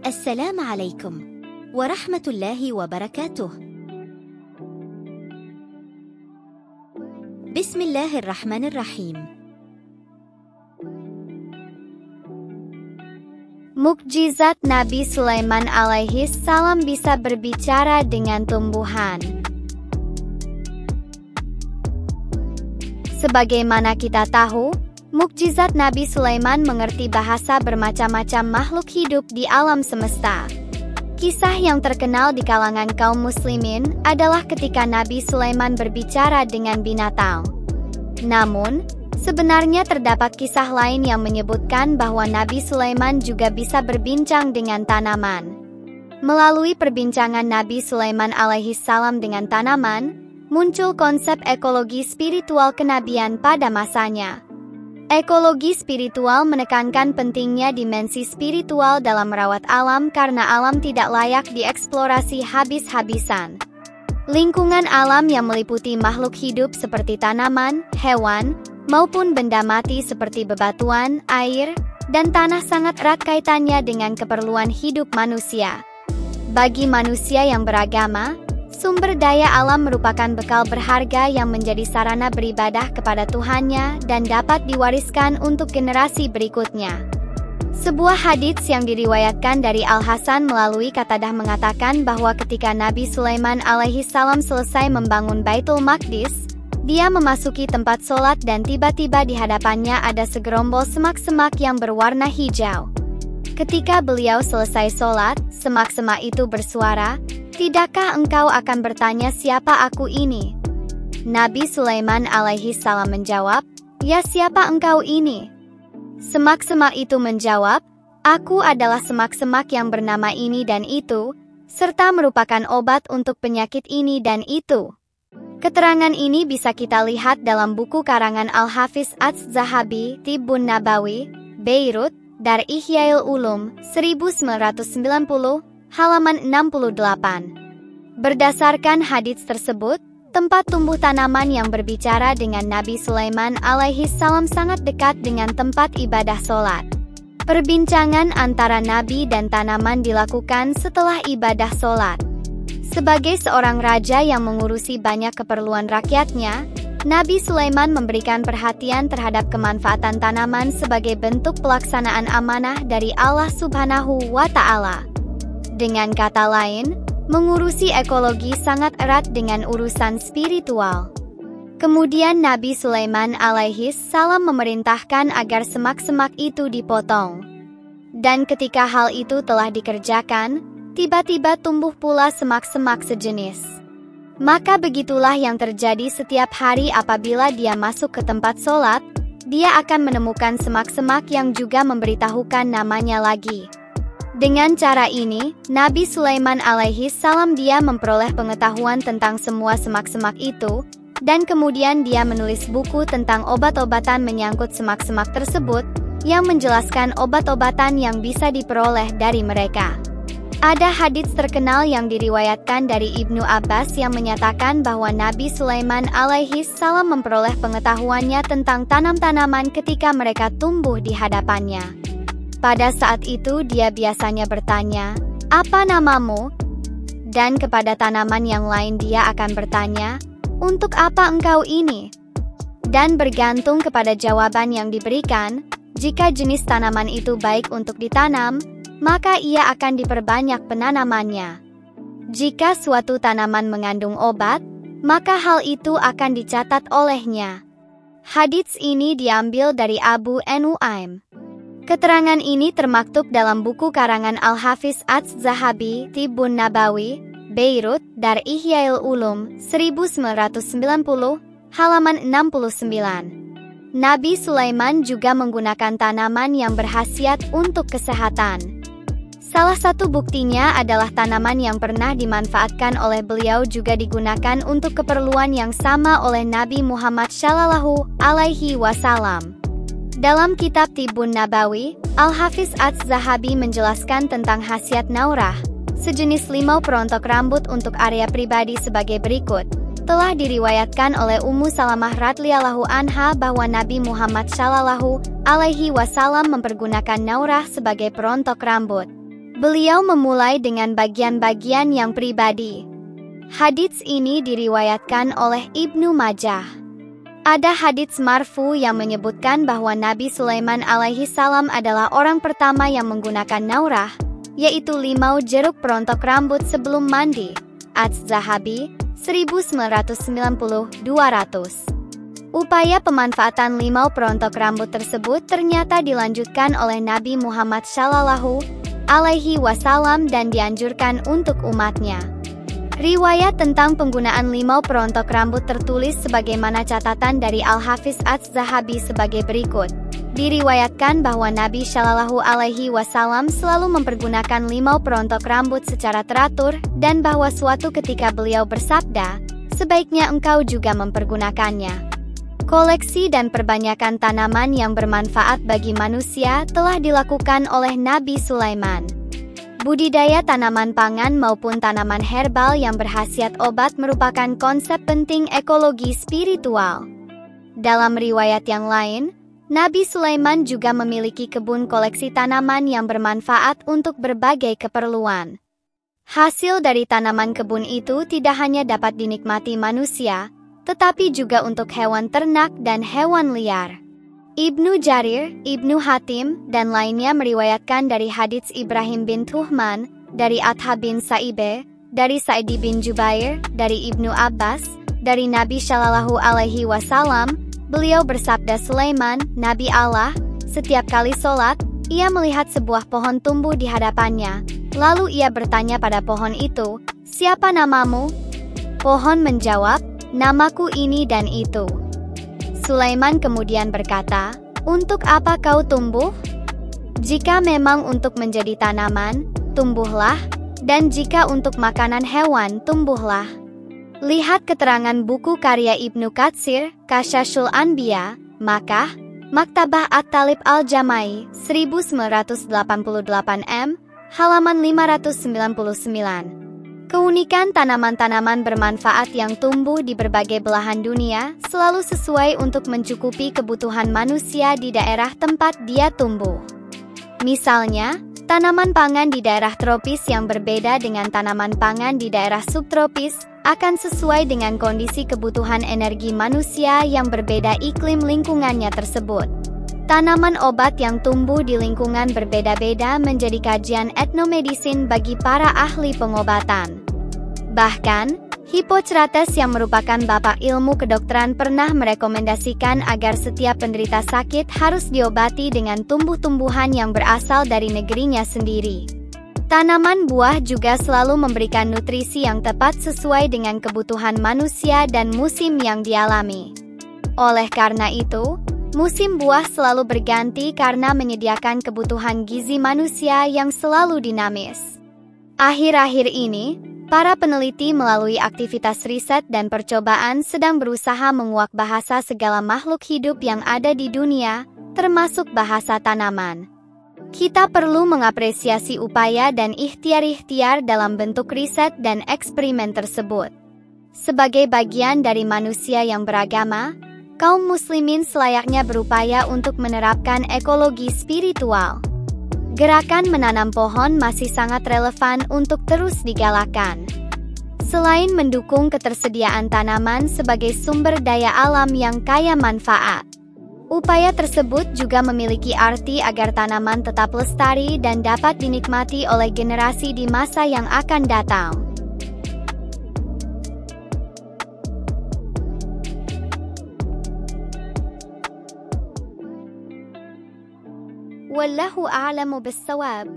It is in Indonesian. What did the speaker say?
السلام عليكم ورحمة الله وبركاته. بسم الله الرحمن الرحيم. Mukjizat Nabi Sulaiman alaihi salam bisa berbicara dengan tumbuhan. Sebagaimana kita tahu, mukjizat Nabi Sulaiman mengerti bahasa bermacam-macam makhluk hidup di alam semesta. Kisah yang terkenal di kalangan kaum muslimin adalah ketika Nabi Sulaiman berbicara dengan binatang. Namun, sebenarnya terdapat kisah lain yang menyebutkan bahwa Nabi Sulaiman juga bisa berbincang dengan tanaman. Melalui perbincangan Nabi Sulaiman alaihi salam dengan tanaman, muncul konsep ekologi spiritual kenabian pada masanya. Ekologi spiritual menekankan pentingnya dimensi spiritual dalam merawat alam karena alam tidak layak dieksplorasi habis-habisan. Lingkungan alam yang meliputi makhluk hidup seperti tanaman, hewan, maupun benda mati seperti bebatuan, air, dan tanah sangat erat kaitannya dengan keperluan hidup manusia. Bagi manusia yang beragama, sumber daya alam merupakan bekal berharga yang menjadi sarana beribadah kepada Tuhannya dan dapat diwariskan untuk generasi berikutnya. Sebuah hadits yang diriwayatkan dari Al-Hasan melalui Qatadah mengatakan bahwa ketika Nabi Sulaiman alaihi salam selesai membangun Baitul Maqdis, dia memasuki tempat sholat dan tiba-tiba di hadapannya ada segerombol semak-semak yang berwarna hijau. Ketika beliau selesai sholat, semak-semak itu bersuara, "Tidakkah engkau akan bertanya siapa aku ini?" Nabi Sulaiman alaihi salam menjawab, "Ya, siapa engkau ini?" Semak-semak itu menjawab, "Aku adalah semak-semak yang bernama ini dan itu, serta merupakan obat untuk penyakit ini dan itu." Keterangan ini bisa kita lihat dalam buku karangan Al-Hafiz Az-Zahabi, Tibbun Nabawi, Beirut, Dar Ihyail Ulum, 1990, halaman 68. Berdasarkan hadits tersebut, tempat tumbuh tanaman yang berbicara dengan Nabi Sulaiman alaihi salam sangat dekat dengan tempat ibadah sholat. Perbincangan antara Nabi dan tanaman dilakukan setelah ibadah sholat. Sebagai seorang raja yang mengurusi banyak keperluan rakyatnya, Nabi Sulaiman memberikan perhatian terhadap kemanfaatan tanaman sebagai bentuk pelaksanaan amanah dari Allah Subhanahu wa Ta'ala. Dengan kata lain, mengurusi ekologi sangat erat dengan urusan spiritual. Kemudian Nabi Sulaiman alaihi salam memerintahkan agar semak-semak itu dipotong. Dan ketika hal itu telah dikerjakan, tiba-tiba tumbuh pula semak-semak sejenis. Maka begitulah yang terjadi setiap hari apabila dia masuk ke tempat sholat, dia akan menemukan semak-semak yang juga memberitahukan namanya lagi. Dengan cara ini, Nabi Sulaiman alaihi salam dia memperoleh pengetahuan tentang semua semak-semak itu, dan kemudian dia menulis buku tentang obat-obatan menyangkut semak-semak tersebut, yang menjelaskan obat-obatan yang bisa diperoleh dari mereka. Ada hadits terkenal yang diriwayatkan dari Ibnu Abbas yang menyatakan bahwa Nabi Sulaiman alaihi salam memperoleh pengetahuannya tentang tanam-tanaman ketika mereka tumbuh di hadapannya. Pada saat itu dia biasanya bertanya, "Apa namamu?" Dan kepada tanaman yang lain dia akan bertanya, "Untuk apa engkau ini?" Dan bergantung kepada jawaban yang diberikan, jika jenis tanaman itu baik untuk ditanam, maka ia akan diperbanyak penanamannya. Jika suatu tanaman mengandung obat, maka hal itu akan dicatat olehnya. Hadits ini diambil dari Abu Nuaim. Keterangan ini termaktub dalam buku karangan Al-Hafiz Az-Zahabi, Tibbun Nabawi, Beirut, Dar Ihyail Ulum, 1990, halaman 69. Nabi Sulaiman juga menggunakan tanaman yang berkhasiat untuk kesehatan. Salah satu buktinya adalah tanaman yang pernah dimanfaatkan oleh beliau juga digunakan untuk keperluan yang sama oleh Nabi Muhammad Shallallahu Alaihi Wasallam. Dalam kitab Tibbun Nabawi, Al-Hafiz Az-Zahabi menjelaskan tentang khasiat naurah, sejenis limau perontok rambut untuk area pribadi sebagai berikut. Telah diriwayatkan oleh Ummu Salamah radhiyallahu anha bahwa Nabi Muhammad Shallallahu Alaihi Wasallam mempergunakan naurah sebagai perontok rambut. Beliau memulai dengan bagian-bagian yang pribadi. Hadits ini diriwayatkan oleh Ibnu Majah. Ada hadits marfu yang menyebutkan bahwa Nabi Sulaiman alaihi salam adalah orang pertama yang menggunakan naurah, yaitu limau jeruk perontok rambut sebelum mandi. Az-Zahabi, 1990-200. Upaya pemanfaatan limau perontok rambut tersebut ternyata dilanjutkan oleh Nabi Muhammad Shallallahu alaihi wasallam dan dianjurkan untuk umatnya. Riwayat tentang penggunaan limau perontok rambut tertulis sebagaimana catatan dari Al-Hafiz Az-Zahabi sebagai berikut. Diriwayatkan bahwa Nabi Shallallahu alaihi wasallam selalu mempergunakan limau perontok rambut secara teratur dan bahwa suatu ketika beliau bersabda, "Sebaiknya engkau juga mempergunakannya." Koleksi dan perbanyakan tanaman yang bermanfaat bagi manusia telah dilakukan oleh Nabi Sulaiman. Budidaya tanaman pangan maupun tanaman herbal yang berkhasiat obat merupakan konsep penting ekologi spiritual. Dalam riwayat yang lain, Nabi Sulaiman juga memiliki kebun koleksi tanaman yang bermanfaat untuk berbagai keperluan. Hasil dari tanaman kebun itu tidak hanya dapat dinikmati manusia, tetapi juga untuk hewan ternak dan hewan liar. Ibnu Jarir, Ibnu Hatim, dan lainnya meriwayatkan dari hadits Ibrahim bin Tuhman, dari Atha bin Sa'ibe, dari Sa'idi bin Jubair, dari Ibnu Abbas, dari Nabi Shallallahu alaihi wasallam, beliau bersabda, Sulaiman, Nabi Allah, setiap kali sholat, ia melihat sebuah pohon tumbuh di hadapannya. Lalu ia bertanya pada pohon itu, "Siapa namamu?" Pohon menjawab, "Namaku ini dan itu." Sulaiman kemudian berkata, "Untuk apa kau tumbuh? Jika memang untuk menjadi tanaman, tumbuhlah, dan jika untuk makanan hewan, tumbuhlah." Lihat keterangan buku karya Ibnu Katsir, Kasyashul Anbiya, Makkah, Maktabah At-Talib Al-Jamai, 1988 m, halaman 599. Keunikan tanaman-tanaman bermanfaat yang tumbuh di berbagai belahan dunia selalu sesuai untuk mencukupi kebutuhan manusia di daerah tempat dia tumbuh. Misalnya, tanaman pangan di daerah tropis yang berbeda dengan tanaman pangan di daerah subtropis akan sesuai dengan kondisi kebutuhan energi manusia yang berbeda iklim lingkungannya tersebut. Tanaman obat yang tumbuh di lingkungan berbeda-beda menjadi kajian etnomedisin bagi para ahli pengobatan. Bahkan, Hippocrates yang merupakan bapak ilmu kedokteran pernah merekomendasikan agar setiap penderita sakit harus diobati dengan tumbuh-tumbuhan yang berasal dari negerinya sendiri. Tanaman buah juga selalu memberikan nutrisi yang tepat sesuai dengan kebutuhan manusia dan musim yang dialami. Oleh karena itu, musim buah selalu berganti karena menyediakan kebutuhan gizi manusia yang selalu dinamis. Akhir-akhir ini, para peneliti melalui aktivitas riset dan percobaan sedang berusaha menguak bahasa segala makhluk hidup yang ada di dunia, termasuk bahasa tanaman. Kita perlu mengapresiasi upaya dan ikhtiar-ikhtiar dalam bentuk riset dan eksperimen tersebut. Sebagai bagian dari manusia yang beragama, kaum muslimin selayaknya berupaya untuk menerapkan ekologi spiritual. Gerakan menanam pohon masih sangat relevan untuk terus digalakan. Selain mendukung ketersediaan tanaman sebagai sumber daya alam yang kaya manfaat, upaya tersebut juga memiliki arti agar tanaman tetap lestari dan dapat dinikmati oleh generasi di masa yang akan datang. Wallahu a'lamu bis-shawab.